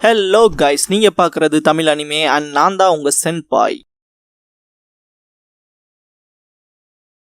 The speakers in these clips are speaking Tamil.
ஹலோ கைஸ், நீங்க பார்க்குறது தமிழ் அனிமே அண்ட் நான் தான் உங்க சென்பாய்.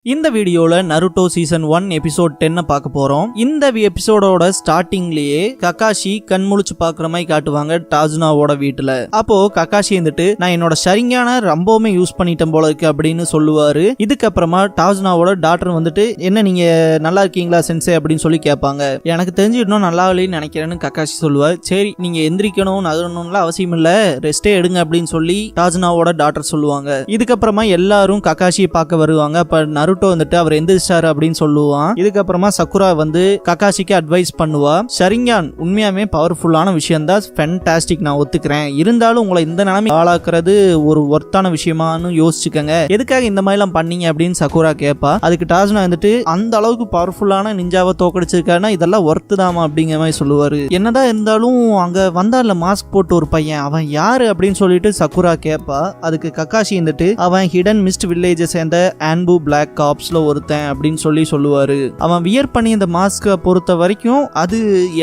இந்த வீடியோவில் நருட்டோ சீசன் 1 எபிசோட் 10 பார்க்க போகிறோம். இந்த எபிசோடோட ஸ்டார்டிங்லேயே ககாஷி கண் முழிச்சு பார்க்குற மாதிரி காட்டுவாங்க டாஜுனாவோட வீட்டில். அப்போ ககாஷி வந்துட்டு நான் என்னோட ஷரிங்கான ரொம்பவுமே யூஸ் பண்ணிட்டேன் போல இருக்கு அப்படின்னு சொல்லுவாரு. இதுக்கப்புறமா டாஜுனாவோட டாக்டர் வந்துட்டு என்ன நீங்க நல்லா இருக்கீங்களா சென்சே அப்படின்னு சொல்லி கேட்பாங்க. எனக்கு தெரிஞ்சு இன்னும் நல்லா இல்லைன்னு நினைக்கிறேன்னு ககாஷி சொல்லுவார். சரி நீங்க எந்திரிக்கணும் நகரணும்லாம் அவசியம் இல்லை, ரெஸ்டே எடுங்க அப்படின்னு சொல்லி டாஜுனாவோட டாக்டர் சொல்லுவாங்க. இதுக்கப்புறமா எல்லாரும் ககாஷியை பார்க்க வருவாங்க. அப்ப நருட்டோ வந்துட்டு அவர் எந்திரிச்சாரு அப்படின்னு சொல்லுவான். இதுக்கப்புறமா சக்குரா வந்து ககாஷிக்கு அட்வைஸ் பண்ணுவா. ஷரிங்கான் உண்மையாமே பவர்ஃபுல்லான விஷயம் தான், ஃபேன்டாஸ்டிக், நான் ஒத்துக்கிறேன். இருந்தாலும் உங்களை இந்த நிலைமை ஆளாக்குறது ஒரு ஒர்த்தான விஷயமானு யோசிச்சுக்கங்க, எதுக்காக இந்த மாதிரி எல்லாம் பண்ணீங்க அப்படின்னு சக்குரா கேட்பா. அதுக்கு டாஜுனா வந்துட்டு அந்த அளவுக்கு பவர்ஃபுல்லான நிஞ்சாவை தோக்கடிச்சிருக்காருன்னா இதெல்லாம் ஒர்த்து தாமா அப்படிங்கிற மாதிரி சொல்லுவாரு. என்னதான் இருந்தாலும் அங்க வந்தார்ல மாஸ்க் போட்டு ஒரு பையன், அவன் யாரு அப்படின்னு சொல்லிட்டு சக்குரா கேட்பா. அதுக்கு ககாஷி வந்துட்டு அவன் ஹிடன் மிஸ்ட் வில்லேஜை சேர்ந்த ஆன்பு பிளாக் காப்ஸ்ல ஒருத்தன் அப்படின்னு சொல்லுவாரு. அவன் வியர் பண்ணி இந்த மாஸ்கை பொறுத்த வரைக்கும் அது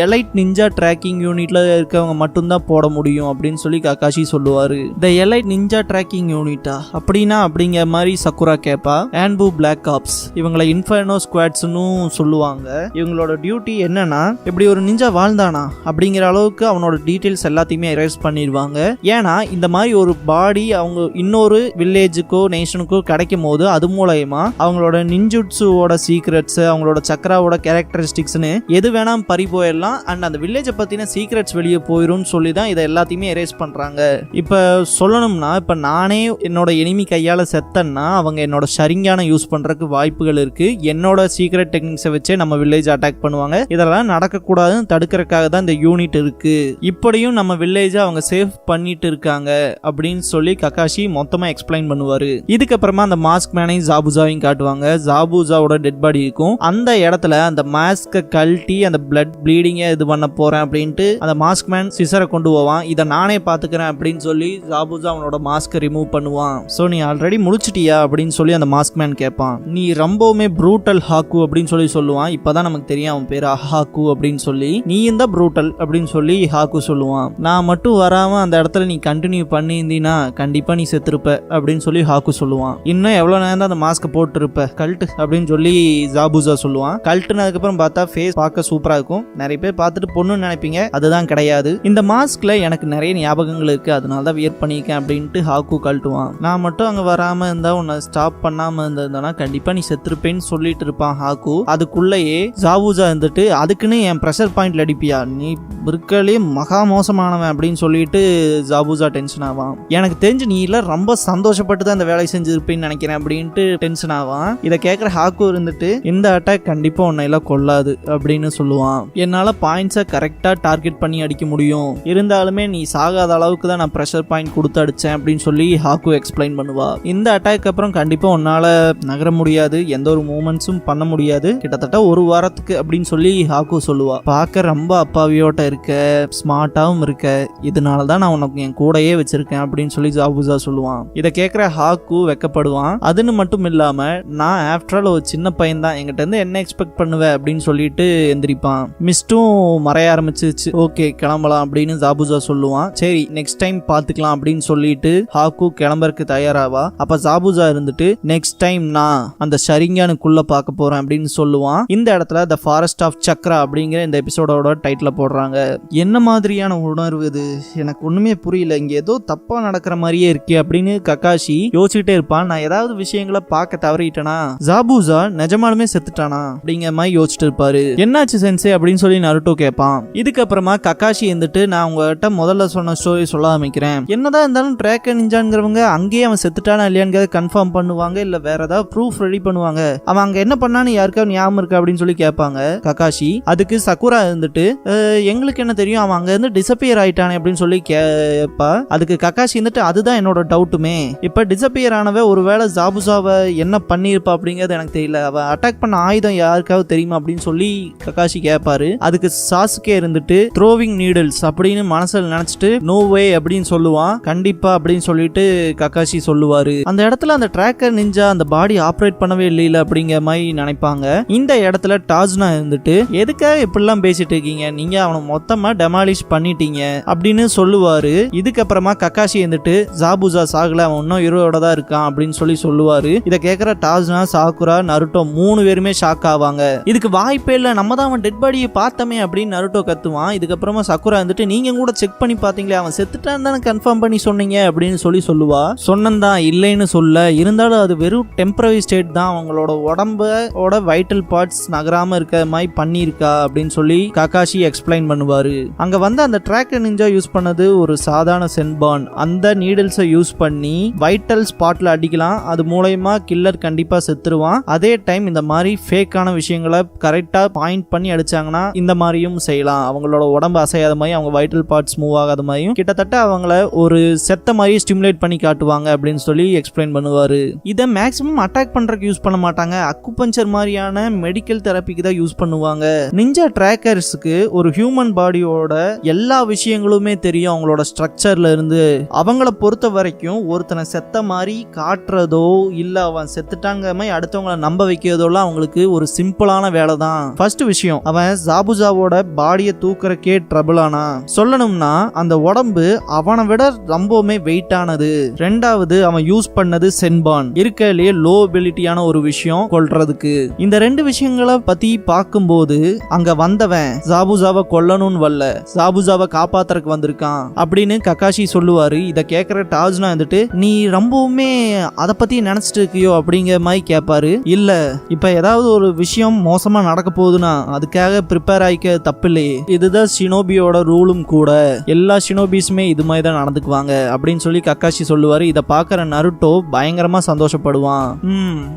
எலைட் நிஞ்சா ட்ராக்கிங் யூனிட்ல இருக்கவங்க மட்டும்தான் போட முடியும் அப்படின்னு சொல்லி ககாஷி சொல்லுவாரு. இந்த எலைட் நிஞ்சா ட்ராக்கிங் யூனிட்டா அப்படின்னா அப்படிங்கிற மாதிரி சக்குரா கேப்பா. ஆன்பு பிளாக் காப்ஸ் இவங்களை இன்ஃபர்னோ ஸ்குவாட்ஸ்னு சொல்லுவாங்க. இவங்களோட டியூட்டி என்னன்னா இப்படி ஒரு நிஞ்சா வாழ்ந்தானா அப்படிங்கிற அளவுக்கு அவனோட டீடைல்ஸ் எல்லாத்தையுமே எரேஸ் பண்ணிடுவாங்க. ஏன்னா இந்த மாதிரி ஒரு பாடி அவங்க இன்னொரு வில்லேஜுக்கோ நேஷனுக்கோ கிடைக்கும் போது அது மூலயமா அவங்களோட நிஞ்சுட்சுவோட சீக்ரெட்ஸ், அவங்களோட சக்கராவோட கேரக்டரிஸ்டிக்ஸ்னு எது வேணா பறி போயிடலாம். அண்ட் அந்த வில்லேஜை பத்தின சீக்ரெட்ஸ் வெளியே போயிடும் சொல்லி தான் இதை எல்லாத்தையுமே எரேஸ் பண்றாங்க. இப்ப சொல்லணும்னா இப்ப நானே என்னோட எனிமி கையால செத்தன்னா அவங்க என்னோட ஷரிங்கான யூஸ் பண்றதுக்கு வாய்ப்புகள் இருக்கு. என்னோட சீக்ரெட் டெக்னிக்ஸை வச்சே நம்ம வில்லேஜ் அட்டாக் பண்ணுவாங்க. இதெல்லாம் நடக்கக்கூடாதுன்னு தடுக்கிறதுக்காக தான் இந்த யூனிட் இருக்கு. இப்படியும் நம்ம வில்லேஜை அவங்க சேவ் பண்ணிட்டு இருக்காங்க அப்படின்னு சொல்லி ககாஷி மொத்தமா எக்ஸ்பிளைன் பண்ணுவாரு. இதுக்கப்புறமா அந்த மாஸ்க் மேனை ஜாபுஜாவையும் காட்டுவாங்க. ஜாபுஜாவோட டெட் பாடி இருக்கும். அந்த இடத்துல அந்த மாஸ்கை கழட்டி அந்த பிளட் ப்ளீடிங்கை இது பண்ண போறேன் அப்படின்ட்டு அந்த மாஸ்க் மேன் சிசரை கொண்டு போவான். இதை நானே பாத்துக்கிறேன் அப்படின்னு சொல்லி ஜாபுஜா அவனோட மாஸ்கை ரிமூவ் பண்ணுவான். சோ நீ ஆல்ரெடி முடிச்சிட்டியா அப்படின்னு சொல்லி அந்த மாஸ்க் மேன் கேட்பான். நீ ரொம்பவுமே ப்ரூட்டல் ஹாக்கு அப்படின்னு சொல்லுவான். இப்பதான் நமக்கு தெரியும் அவன் பேரு ஹாக்கு அப்படின்னு சொல்லி. நீ இந்த ப்ரூட்டல் அப்படின்னு சொல்லி ஹாக்கு சொல்லுவான். நான் மட்டும் வராம அந்த இடத்துல நீ கண்டினியூ பண்ணியிருந்தீனா கண்டிப்பா நீ செத்துருப்ப அப்படின்னு சொல்லி ஹாக்கு சொல்லுவான். இன்னும் எவ்வளவு நேரம் தான் அந்த மாஸ்கை போட்டுருப்ப கல்ட் அப்படின்னு சொல்லி ஜாபுஜா சொல்லுவான். கல்ட்னு அதுக்கப்புறம் பார்த்தா ஃபேஸ் பார்க்க சூப்பரா இருக்கும். நிறைய பேர் பார்த்துட்டு பொண்ணுன்னு நினைப்பீங்க, அதுதான் கிடையாது. இந்த மாஸ்க்ல எனக்கு நிறைய ஞாபகங்கள் இருக்கு, அதனால தான் வியர் பண்ணியிருக்கேன் அப்படின்ட்டு ஹாக்கு கழட்டுவான். நான் மட்டும் அங்க வராம இருந்தா உன்னை ஸ்டாப் பண்ணாம இருந்ததுனா கண்டிப்பா நீ செத்துருப்பேன்னு சொல்லிட்டு இருப்பான் ஹாக்கு. அதுக்குள்ளேயே ஜாபுஜா இருந்துட்டு அதுக்குன்னு என் ப்ரெஷர் பாயிண்ட்ல அடிப்பியா, நீ இருக்கலே மகா மோசமானவன் அப்படின்னு சொல்லிட்டு ஜாபுஜா டென்ஷன் ஆவான். எனக்கு தெரிஞ்சு நீ இல்ல ரொம்ப சந்தோஷப்பட்டு தான் இந்த வேலையை செஞ்சிருப்பேன்னு நினைக்கிறேன் அப்படின்ட்டு டென்ஷன் ஆவான். இதை கேட்குற ஹாக்கு இருந்துட்டு இந்த அட்டாக் கண்டிப்பா உன்னை எல்லாம் கொல்லாது அப்படின்னு சொல்லுவான். என்னால பாயிண்ட்ஸை கரெக்டா டார்கெட் பண்ணி அடிக்க முடியும், இருந்தாலுமே நீ சாகாத அளவுக்கு தான் நான் ப்ரெஷர் பாயிண்ட் கொடுத்து அடிச்சேன் அப்படின்னு சொல்லி ஹாக்கு எக்ஸ்பிளைன் பண்ணுவா. இந்த அட்டாக் அப்புறம் கண்டிப்பா உன்னால நகர முடியாது, எந்த ஒரு மூமெண்ட்ஸும் பண்ண முடியாது, கிட்டத்தட்ட ஒரு வாரத்துக்கு அப்படின்னு சொல்லி ஹாக்கு சொல்லுவா. பார்க்க ரொம்ப அப்பாவியோட்ட இருக்க, ஸ்மார்ட்டாவும் இருக்க, இதனாலதான் நான் உனக்கு என் கூடையே வச்சிருக்கேன் அப்படின்னு சொல்லி ஜாபுஜா சொல்லுவான். இதை கேட்கிற ஹாக்கு வெக்கப்படுவான். அதுன்னு மட்டும் இல்லாம நான் ஆஃப்டர் ஆல் ஒரு சின்ன பையன் தான், என்கிட்ட இருந்து என்ன எக்ஸ்பெக்ட் பண்ணுவேன் அப்படின்னு சொல்லிட்டு எந்திரிப்பான். மிஸ்டும் மறைய ஆரம்பிச்சிருச்சு, ஓகே கிளம்பலாம் அப்படின்னு ஜாபுஜா சொல்லுவான். சரி நெக்ஸ்ட் டைம் பாத்துக்கலாம் அப்படின்னு சொல்லிட்டு ஹாக்கு கிளம்பறதுக்கு தயாராவா. அப்ப ஜாபுஜா இருந்துட்டு நெக்ஸ்ட் டைம் நான் அந்த ஷரிங்கானுக்குள்ள பார்க்க போறேன் அப்படின்னு சொல்லுவான். இந்த இடத்துல த ஃபாரஸ்ட் ஆஃப் சக்ரா அப்படிங்கிற இந்த எபிசோடோட டைட்டில போடுறாங்க. என்ன மாதிரியான உணர்வு இது, எனக்கு ஒண்ணுமே புரியல, இங்க ஏதோ தப்பா நடக்கிற மாதிரியே இருக்கே அப்படின்னு ககாஷி யோசிச்சுட்டே இருப்பான். நான் ஏதாவது விஷயங்களை பார்க்க தவறிட்டேனா, ஜாபுஜா நிஜமாலுமே செத்துட்டானா அப்படிங்கிற மாதிரி யோசிச்சுட்டு இருப்பாரு. என்னாச்சு சென்சே அப்படின்னு சொல்லி நருட்டோ கேட்பான். இதுக்கப்புறமா ககாஷி இருந்துட்டு நான் உங்ககிட்ட முதல்ல சொன்ன ஸ்டோரி சொல்ல ஆரம்பிக்கிறேன். என்னதான் இருந்தாலும் ட்ராக் நிஞ்சாங்கிறவங்க அங்கேயே அவன் செத்துட்டானா இல்லையான்னு கன்ஃபார்ம் பண்ணுவாங்க, இல்ல வேற ஏதாவது ப்ரூஃப் ரெடி பண்ணுவாங்க. அவன் அங்க என்ன பண்ணான்னு யாருக்காவது ஞாபகம் இருக்கா அப்படின்னு சொல்லி கேட்பாங்க ககாஷி. அதுக்கு சக்குரா இருந்துட்டு எங்களுக்கு என்ன தெரியும், அவன் அங்க இருந்து டிசப்பியர் ஆயிட்டானே அப்படின்னு சொல்லி கேட்பா. அதுக்கு ககாஷி இருந்துட்டு அதுதான் என்னோட டவுட்டுமே, இப்ப டிசப்பியர் ஆனவ ஒருவேளை ஜாபுஜாவை என்ன பண்ணிருப்பா அப்படிங்கிறது எனக்கு தெரியல. அவ அட்டாக் பண்ண ஆயுதம் யாருக்காவது தெரியுமா அப்படின்னு சொல்லி ககாஷி கேட்பாரு. அதுக்கு சாசுகே இருந்துட்டு த்ரோவிங் நீடில்ஸ் அப்படின்னு மனசுல நினைச்சிட்டு நோ வே அப்படின்னு சொல்லுவான். கண்டிப்பா அப்படின்னு சொல்லிட்டு ககாஷி சொல்லுவாரு. அந்த இடத்துல அந்த ட்ராக்கர் நிஞ்சா அந்த பாடி ஆப்ரேட் பண்ணவே இல்லையில அப்படிங்கிற மாதிரி நினைப்பாங்க. இந்த இடத்துல டாஜ்னா இருந்துட்டு எதுக்காக இப்படிலாம் பேசிட்டு இருக்கீங்க, நீங்க அவனை மொத்தமா டெமாலிஷ் பண்ணிட்டீங்க அப்படின்னு சொல்லுவாரு. இதுக்கப்புறமா ககாஷி இருந்துட்டு ஜாபுசா சாகல, அவன் இன்னும் ஹீரோட தான் இருக்கான் அப்படின்னு சொல்லி சொல்லுவாரு. இதை கேட்கிற டாஜ்னா, சாக்குரா, நருட்டோ 3 பேருமே ஷாக் ஆவாங்க. இதுக்கு வாய்ப்பே இல்ல, நம்ம தான் அவன் டெட் பாடியை பார்த்தமே அப்படின்னு நருட்டோ கத்துவான். இதுக்கப்புறமா சக்குரா வந்துட்டு நீங்க கூட செக் பண்ணி பாத்தீங்களே, அவன் செத்துட்டான்னு தானே கன்ஃபார்ம் பண்ணி சொன்னீங்க அப்படின்னு சொல்லுவா. சொன்னந்தான் இல்லைன்னு சொல்ல, இருந்தாலும் அது வெறும் டெம்பரரி ஸ்டேட் தான், அவங்களோட உடம்போட வைட்டல் பார்ட்ஸ் நகராம இருக்க மாதிரி பண்ணியிருக்கா அப்படின்னு சொல்லி ககாஷி எக்ஸ்பிளைன் பண்ணுவாரு. அங்க வந்து அந்த ட்ராக்கர் நிஞ்சா யூஸ் பண்ணது ஒரு சாதாரண சென்பான். அந்த நீடில்ஸை யூஸ் பண்ணி வைட்டல் ஸ்பாட்ல அடிக்கலாம், அது மூலமா கில்லர் கண்டிப்பா செத்துருவான். அதே டைம் இந்த மாதிரி ஃபேக்கான விஷயங்களை கரெக்டா பாயிண்ட் பண்ணி அடிச்சாங்கன்னா இந்த மாதிரியும் செய்யலாம். அவங்களோட உடம்பு அசையாத மாதிரி, அவங்க வைட்டல் பார்ட்ஸ் மூவ் ஆகாத மாதிரியும் கிட்டத்தட்ட அவங்கள ஒரு செத்த மாதிரி ஸ்டிமுலேட் பண்ணி காட்டுவாங்க அப்படின்னு சொல்லி எக்ஸ்பிளைன் பண்ணுவாரு. இதை மேக்ஸிமம் அட்டாக் பண்றதுக்கு யூஸ் பண்ண மாட்டாங்க, அக்குபஞ்சர் மாதிரியான மெடிக்கல் தெரப்பிக்கு தான் யூஸ் பண்ணுவாங்க. நிஞ்சா ட்ராக்கர்ஸ்க்கு ஒரு ஹியூமன் பாடியோட எல்லா விஷயங்களுமே தெரியும், அவங்களோட ஸ்ட்ரக்சர்ல இருந்து. அவங்கள பொறுத்த வரைக்கும் ஒருத்தனை செத்த மாதிரி காட்டுறதோ இல்ல அவன் செத்துட்டாங்க மாதிரி அடுத்தவங்களை நம்ப வைக்கிறதோலாம் அவங்களுக்கு ஒரு சிம்பிளான வேலை தான். ஃபர்ஸ்ட் விஷயம், அவன் ஜாபுஜாவோட பாடியை தூக்குறக்கே ட்ரபிள் ஆனா, சொல்லணும்னா அந்த உடம்பு அவனை விட ரொம்பவுமே வெயிட் ஆனது. ரெண்டாவது, அவன் யூஸ் பண்ணது சென்பான், இருக்கலையே லோ எபிலிட்டியான ஒரு விஷயம் கொல்றதுக்கு. இந்த 2 விஷயங்களை பத்தி பார்க்கும்போது அங்க வந்தவன் ஜாபுஜாவை கொல்லணும்னு வரல, ஜாபுஜாவை காப்பாத்துறதுக்கு வந்திருக்கான் அப்படின்னு ககாஷி சொல்லுவாரு. இதை கேட்கிற டாஜ்னா வந்துட்டு நீ ரொம்பவுமே அதை பத்தி நினைச்சிட்டு இருக்கியோ அப்படிங்கிற மாதிரி கேட்பாரு. இல்ல, இப்ப ஏதாவது ஒரு விஷயம் மோசமா நடக்க போகுதுன்னா அதுக்காக ப்ரிப்பேர் ஆயிக்க தப்பு இல்லையே, இதுதான் ஷினோபியோட ரூலும் கூட, எல்லா ஷினோபிஸுமே இது மாதிரி தான் நடந்துக்குவாங்க அப்படின்னு சொல்லி ககாஷி சொல்லுவாரு. இதை பார்க்கற நருட்டோ பயங்கரமா சந்தோஷப்படுவான்.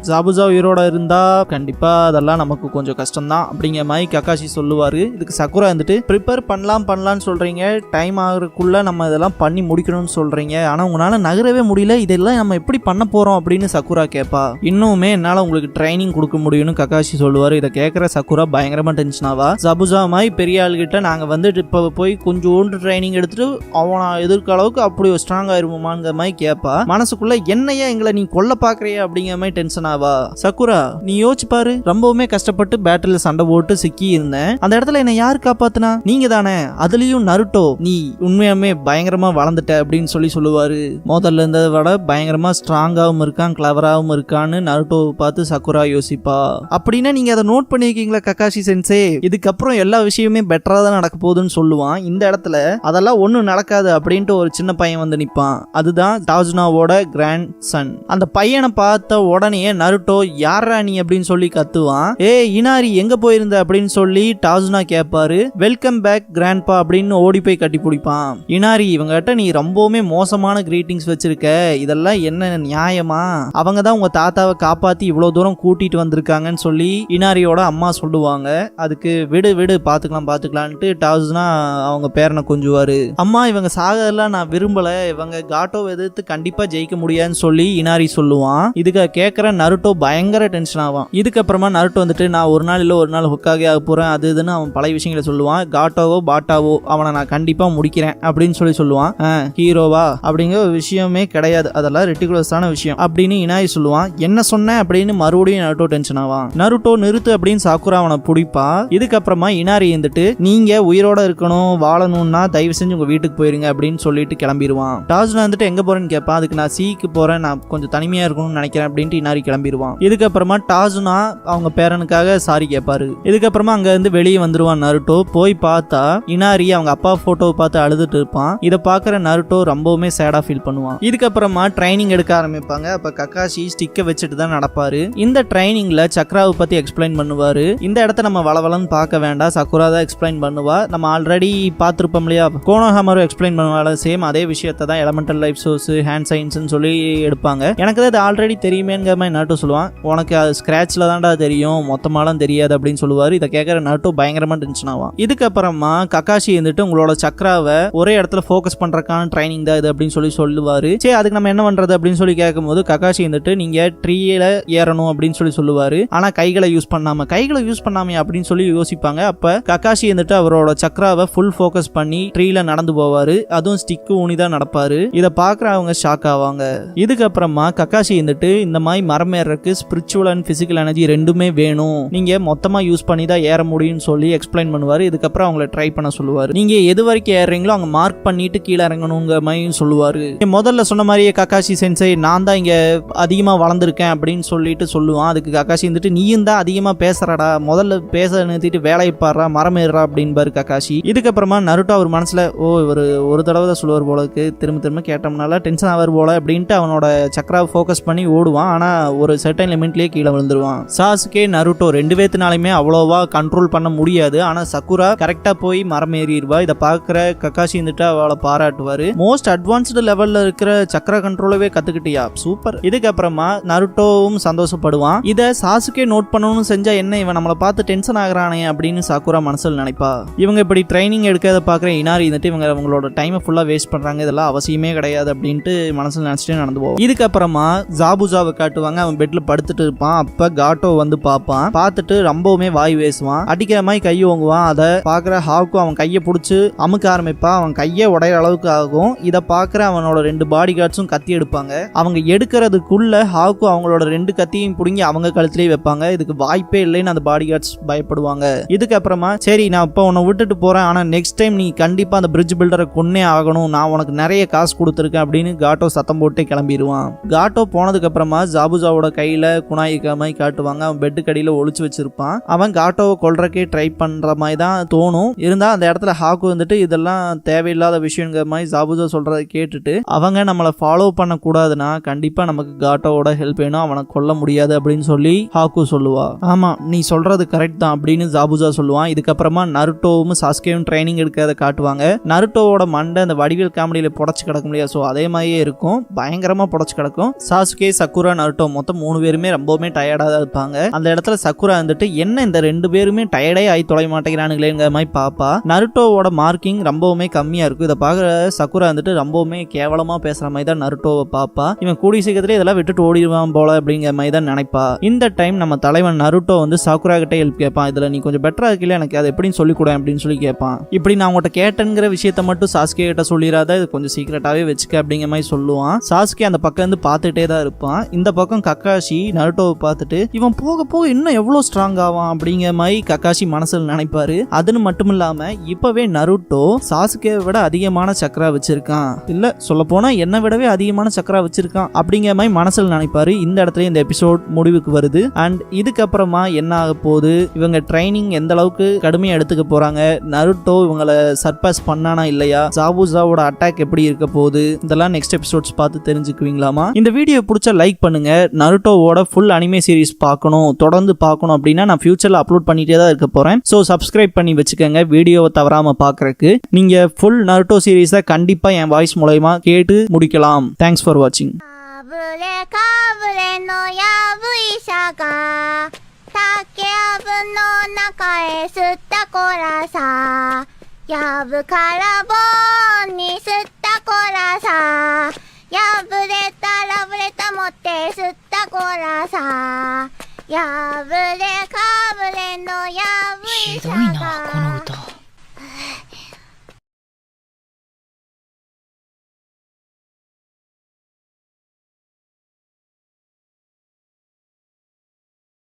ஜாபுஜா உயிரோட இருந்தா கண்டிப்பா அதெல்லாம் நமக்கு கொஞ்சம் கஷ்டம் தான் அப்படிங்கிற மாதிரி ககாஷி சொல்லுவாரு. இதுக்கு சக்குரா வந்துட்டு ப்ரிப்பேர் பண்ணலாம்னு சொல்றீங்க, டைம் ஆகுறதுக்குள்ள நம்ம இதெல்லாம் பண்ணி முடிக்கணும்னு சொல்றீங்க, ஆனா உங்களால நகரவே முடியல, இதெல்லாம் நம்ம எப்படி பண்ண போறோம் அப்படின்னு சக்குரா கேட்பா. இன்னுமே என்னால உங்களுக்கு ட்ரைனிங் கொடுக்க முடியும்னு ககாஷி சொல்லுவாரு. இதை கேட்கிற சக்குரா பயங்கரமா டென்ஷன் ஆவா. ஜபுஜா மாதிரி பெரிய ஆள்கிட்ட நாங்க வந்துட்டு இப்ப போய் கொஞ்சோண்டு ட்ரைனிங் எடுத்துட்டு அவனை எதிர்க்க அளவுக்கு அப்படி ஸ்ட்ராங் ஆயிருமாங்கிற மாதிரி கேட்பா. மனசுக்குள்ள என்னையா எங்களை நீ கொல்ல பாக்குறியா அப்படிங்கிற மாதிரி டென்ஷன் ஆவா. சக்குரா, நீ யோசிச்சு பாரு, ரொம்பவுமே கஷ்டப்பட்டு பேட்டில் சண்டை போட்டு சிக்கி இருந்தேன், அந்த இடத்துல என்ன யார் காப்பாத்துனா, நீங்க தானே, அதுலயும் நருட்டோ நீ உண்மையாமே பயங்கரமா வளர்ந்துட்ட அப்படின்னு சொல்லுவாரு. முதல்ல இருந்ததை விட பயங்கரமா ஸ்ட்ராங்காவும் இருக்கான், கிளவராகவும் இருக்கான்னு நருட்டோ பார்த்து சக்குரா யோசிப்பா. அப்படின்னா நீங்க அதை நோட் பண்ணிருக்கீங்களா ககாஷி சென்சே, இதுக்கப்புறம் எல்லா விஷயமே பெட்டரா தான் நடக்க போகுதுன்னு சொல்லுவான். இந்த இடத்துல அதெல்லாம் ஒண்ணும் நடக்காது அப்படின்ட்டு ஒரு சின்ன பையன் வந்து நிப்பான். அதுதான் டாஜ்னாவோட கிராண்ட் சன். அந்த பையனை பார்த்த உடனே நருட்டோ யாரா நீ அப்படின்னு சொல்லி கத்துவான். இனாரி எங்க போயிருந்த அப்படின்னு சொல்லி டாஜ்னா கேட்பாரு. வெல்கம் பேக் கிராண்ட்பா அப்படின்னு ஓடி போய் கட்டி பிடிப்பான். இனாரி, இவங்ககிட்ட நீ ரொம்பவுமே மோசமான கிரீட்டிங்ஸ் வச்சிருக்க, இதெல்லாம் என்ன நியாயமா, அவங்க தான் உங்க தாத்தாவை காப்பாத்தி இவ்வளவு தூரம் கூட்டிட்டு வந்திருக்காங்கன்னு சொல்லி இனாரியோட அம்மா சொல்லுவாங்க. அதுக்கு விடு பாத்துக்கலான்ட்டு டாஜ்னா அவங்க பேரனை கொஞ்சுவாரு. அம்மா, இவங்க சாகலாம் நான் விரும்பல, இவங்க காட்டோவை எதிர்த்து கண்டிப்பா ஜெயிக்க முடியாதுன்னு சொல்லி இனாரி சொல்லுவான். இதுக்கு கேட்கிற நருட்டோ பயங்கர டென்ஷன் ஆவான். இதுக்கப்புறமா நருட்டோ வந்துட்டு நான் ஒரு நாள் இல்ல ஒரு நாள் ஹுக்காகே ஆக போறேன், அது இதுன்னு அவன் பழைய விஷயங்களை சொல்லுவான். காட்டோவோ பாட்டாவோ அவனை நான் கண்டிப்பா முடிக்கிறேன் அப்படின்னு சொல்லுவான். ஹீரோவா அப்படிங்கிற ஒரு விஷயமே கிடையாது, அதெல்லாம் ரெட்டிகுலஸான விஷயம் அப்படின்னு இனாரி சொல்லுவான். என்ன சொன்ன அப்படின்னு மறுபடியும் நருட்டோ டென்ஷன் ஆவான். நருட்டோ நிறுத்து அப்படின்னு சாக்குரா அவனை பிடிப்பா. இதுக்கப்புறமா இனாரி இருந்துட்டு நீங்க உயிரோட இருக்கணும், வாழணும்னா தயவு செஞ்சு உங்க வீட்டுக்கு போயிருங்க அப்படின்னு சொல்லிட்டு கிளம்பிடுவான். டாஜ்னா வந்துட்டு எங்க போறேன்னு கேட்பான். அதுக்கு நான் சீக்கு போறேன், நான் கொஞ்சம் தனிமையா இருக்கணும்னு நினைக்கிறேன் அப்படின்ட்டு இனாரி கிளம்பிடுவான். இதுக்கப்புறமா டாஜ்னா அவங்க பேரனுக்காக சாரி கேட்பாரு. இதுக்கப்புறமா அங்க இருந்து வெளியே வந்துருவான் நருட்டோ. போய் பார்த்தா இனாரி அவங்க அப்பா போட்டோவை பார்த்து அழுதுட்டு இருப்பான். இதை பார்க்குற நருட்டோ ரொம்பவுமே சேடா ஃபீல் பண்ணுவான். இதுக்கப்புறமா ட்ரைனிங் எடுக்க ஆரம்பிப்பாங்க. அப்ப ககாஷி ஸ்டிக்கை வச்சுட்டு தான் நடப்பாரு. இந்த ட்ரைனிங்ல சக்ராவை பத்தி எக்ஸ்பிளைன் பண்ணுவாரு. இந்த இடத்த நம்ம வளவலன்னு பார்க்க வேண்டாம், சக்குரா தான் எக்ஸ்பிளைன் பண்ணுவா. நம்ம ஆல்ரெடி பார்த்துருப்போம் இல்லையா, கோனோஹாமரும் எக்ஸ்பிளைன் பண்ணுவாங்க. சேம் அதே விஷயத்தை தான் எலமெண்டல் லைஃப் சோர்ஸ், ஹேண்ட் சயின்ஸ்னு சொல்லி எடுப்பாங்க. எனக்கு அது ஆல்ரெடி தெரியுமேங்கிற மாதிரி நருட்டோ சொல்லுவான். உனக்கு அது ஸ்கிராட்ச்ல தான்டா தெரியும், மொத்தமாலாம் தெரியாது அப்படின்னு சொல்லுவாரு. இதை கேட்கற நருட்டோ பயங்கரமா டென்ஷன் ஆவான். இதுக்கப்புறமா ககாஷி வந்துட்டு உங்களோட சக்ராவை ஒரே இடத்துல ஃபோக்கஸ் பண்றதுக்கான ட்ரைனிங் தான் இது அப்படின்னு சொல்லுவாரு. சரி, அதுக்கு நம்ம என்ன பண்றது அப்படின்னு சொல்லி கேட்கும்போது ககாஷி வந்துட்டு நீங்க ட்ரீல ஏறணும் அப்படின்னு சொல்லுவாரு. ஆனா கைகளை யூஸ் பண்ணாம அப்படின்னு சொல்லி யோசிப்பாங்க. அப்ப ககாஷி வந்துட்டு அவரோட சக்ராவை ஃபுல் ஃபோக்கஸ் பண்ணி ட்ரீல நடந்து போவாரு. அதுவும் ஸ்டிக்கு ஊனிதான் நடப்பாரு. இதை பாக்குற அவங்க ஷாக் ஆவாங்க. இதுக்கப்புறமா ககாஷி வந்துட்டு இந்த மாதிரி மரம் ஏறக்கு ஸ்பிரிச்சுவல் அண்ட் பிசிக்கல் எனர்ஜி ரெண்டுமே வேணும், நீங்க மொத்தமா யூஸ் பண்ணி தான் ஏற முடியும்னு சொல்லி எக்ஸ்பிளைன் பண்ணுவாரு. இதுக்கப்புறம் அவங்கள ட்ரை பண்ண சொல்லுவாரு. நீங்க எது வரைக்கும் ஏறுறீங்களோ அங்க மார்க் பண்ணிட்டு கீழே இறங்கணுங்க மாதிரி சொல்லுவாரு. முதல்ல சொன்ன மாதிரியே ககாஷி சென்சை நான் தான் இங்க அதிகமா வளர்ந்துருக்கேன் அப்படின்னு சொல்லிட்டு சொல்லுவான். அதுக்கு ககாஷி வந்துட்டு நீயும் தான் அதிகமா பேசுறடா, முதல்ல பேச நிறுத்திட்டு வேலையை பாடுறா, மரம் ஏறுறா அப்படின்பாரு ககாஷி. இதுக்கப்புறமா நருட்டோ அவர் மனசுல ஒரு தடவை தான் சொல்லுவார் போல இருக்கு, திரும்ப கேட்டோம்னால டென்ஷன் ஆவார் போல அப்படின்ட்டு அவனோட சக்கராவை ஃபோக்கஸ் பண்ணி ஓடுவான். ஆனா ஒரு சர்டன் லிமிட்லயே கீழே விழுந்துருவான். சாசுகே நருட்டோ ரெண்டு பேத்துனாலுமே அவ்வளோவா கண்ட்ரோல் பண்ண முடியாது. ஆனா சக்குரா கரெக்டா போய் மரம் ஏறிடுவா. இதை பாக்குற ககாஷி வந்துட்டு அவளை பாராட்டுவாரு. மோஸ்ட் அட்வான்ஸ்டு லெவல்ல இருக்கிற சக்கர கண்ட்ரோலவே கத்துக்கிட்டியா, சூப்பர். இதுக்கப்புறமா நருட்டோவும் சந்தோஷப்படுவான். இதை சாசுகே நோட் பண்ணணும்னு செஞ்சா என்ன இவன் நம்மளை பார்த்து டென்ஷன் ஆகுறானே அப்படின்னு சாக்குரா மனசில் நினைப்பா. இவங்க இப்படி ட்ரைனிங் எடுக்கிறத பாக்குற இனாரி வந்துட்டு இவங்க அவங்களோட டைமை ஃபுல்லா வேஸ்ட் பண்றாங்க, இதெல்லாம் அவசியமே கிடையாது அப்படின்ட்டு மனசில் நினைச்சிட்டு நடந்து போவோம். இதுக்கப்புறமா ஜாபுஜாவை காட்டுவாங்க. அவன் பெட்ல படுத்துட்டு இருப்பான். அப்ப காட்டோ வந்து பார்ப்பான். பார்த்துட்டு ரொம்பவுமே வாய் பேசுவான், அடிக்கிற மாதிரி கை ஓங்குவான். அதை பாக்குற ஹாக்கு அவன் கையை பிடிச்சி அமுக்க ஆரம்பிப்பா. அவன் கையை உடையிற அளவுக்கு ஆகும். இதை பாக்குற அவனோட 2 பாடி கார்ட்ஸும் கத்தி எடுப்பாங்க. அவங்க எடுக்கிறதுக்குள்ள ஹாக்கு அவங்களோட 2 கத்தியும் பிடுங்கி அவங்க கழுத்திலேயே வைப்பாங்க. இதுக்கு வாய்ப்பே இல்லைன்னு அந்த பாடி கார்ட்ஸ் பயப்படுவாங்க. இதுக்கப்புறமா சரி நான் இப்போ உன்னை விட்டுட்டு போறேன், ஆனா நெக்ஸ்ட் டைம் நீ கண்டிப்பா அந்த பிரிட்ஜ் பில்டரை கொன்னே ஆகணும், நான் உனக்கு நிறைய காசு கொடுத்துருக்கேன் அப்படின்னு காட்டோ சத்தம் போட்டு கிளம்பிடுவான். காட்டோ போனதுக்கு அப்புறமா ஜாபுஜாவோட கையில குணாயிக்காம காட்டுவாங்க. அவன் பெட்டு கடியில ஒளிச்சு வச்சிருப்பான். அவன் காட்டோவை கொல்றக்கே ட்ரை பண்ற மாதிரி தான் தோணும். இருந்தா அந்த இடத்துல ஹாக்கு வந்துட்டு இதெல்லாம் தேவையில்லாத விஷயங்கிற மாதிரி ஜாபுஜா சொல்றதை கேட்டுட்டு அவங்க நம்மளை ஃபாலோ பண்ண கூடாதுன்னா கண்டிப்பா நமக்கு காட்டோவோட ஹெல்ப் வேணும், அவனை கொல்ல முடியாது அப்படின்னு சொல்லி ஹாக்கு சொல்லுவா. ஆமா நீ சொல்றது கரெக்ட் தான் அப்படின்னு ஜாபுஜா சொல்லுவான். இதுக்கப்புறமா நருட்டோவும் சாஸ்கேவும் ட்ரைனிங் எடுக்கிறத காட்டுவாங்க. நருட்டோவோட மண்டை அந்த வடிவேல் காமெடியில புடச்சு கிடக்க முடியாது, ஸோ அதே மாதிரியே இருக்கும், பயங்கரமா புடச்சு கிடக்கும். சாஸ்கே சக்குரா நருட்டோ மொத்தம் 3 பேருமே ரொம்பவுமே டயர்டா தான் இருப்பாங்க. அந்த இடத்துல சக்குரா வந்துட்டு என்ன இந்த 2 பேருமே டயர்டே ஆகி தொலை மாட்டேங்கிறானுங்களேங்கிற மாதிரி பாப்பா. நருட்டோவோட மார்க்கிங் ரொம்பவுமே கம்மியா இருக்கும். இதை பார்க்குற சக்குரா வந்துட்டு ரொம்பவுமே கேவலமா பேசுற மாதிரி தான் நருட்டோவை பாப்பா. இவன் கூடிய சீக்கிரத்துல இதெல்லாம் விட்டுட்டு ஓடிடுவான் போல அப்படிங்கிற மாதிரி தான் நினைப்பா. இந்த டைம் நம்ம தலைவன் நருட்டோ வந்து சாக்குரா கிட்ட ஹெல்ப் கேட்பான். இதுல நீ கொஞ்சம் பெட்டரா இருக்கல, எனக்கு அதை எப்படி சொல்லிக் கொடு அப்படின்னு சொல்லி கேட்பான். இப்படி நான் உங்கள்கிட்ட கேட்டேங்கிற விஷயத்த மட்டும் சாஸ்கே கிட்ட சொல்லிடாத, இது கொஞ்சம் சீக்கிரட்டாவே வச்சுக்க அப்படிங்கிற மாதிரி சொல்லுவான். சாஸ்கே அந்த பக்கம் இருந்து பார்த்துட்டே தான் இருப்பான். இந்த பக்கம் கக்காஷி நருட்டோவை பார்த்துட்டு இவன் போக போக இன்னும் எவ்வளவு ஸ்ட்ராங் ஆவான் அப்படிங்கிற மாதிரி கக்காஷி மனசில் நினைப்பாரு. அதுன்னு மட்டும் இல்லாம இப்பவே நருட்டோ சாஸ்கேவை விட அதிகமான சக்கரா வச்சிருக்கான், இல்ல சொல்ல போனா என்னை விடவே அதிகமான சக்கரா வச்சிருக்கான் அப்படிங்கிற மாதிரி மனசில் நினைப்பாரு. இந்த இடத்துல இந்த எபிசோட் முடிவுக்கு வருது. அண்ட் இதுக்கப்புறமா என்ன ஆக போகுது, இவங்க ட்ரைனிங் எந்த அளவுக்கு கடுமையா எடுத்துக்க போறாங்க, நருட்டோ இவங்களை சர்பாஸ் பண்ணானா இல்லையா, ஜாபுஜாவோட அட்டாக் எப்படி இருக்க போகுது, இதெல்லாம் நெக்ஸ்ட் எபிசோட்ஸ் பார்த்து தெரிஞ்சுக்குவீங்களாமா. இந்த வீடியோ பிடிச்சா லைக் பண்ணுங்க. நருட்டோவோட ஃபுல் அனிமே சீரிஸ் பார்க்கணும், தொடர்ந்து பார்க்கணும் அப்படின்னா நான் ஃபியூச்சர்ல அப்லோட் பண்ணிட்டே தான் இருக்க போறேன். ஸோ சப்ஸ்கிரைப் பண்ணி வச்சுக்கோங்க வீடியோவை தவறாம பார்க்கறதுக்கு. நீங்க ஃபுல் நருட்டோ சீரிஸை கண்டிப்பா என் வாய்ஸ் மூலமா கேட்டு முடிக்கலாம். Thanks for வாட்சிங்.やぶからぼんに吸ったこらさ、やぶれたらぶれた持って吸ったこらさ、やぶれかぶれのやぶいさが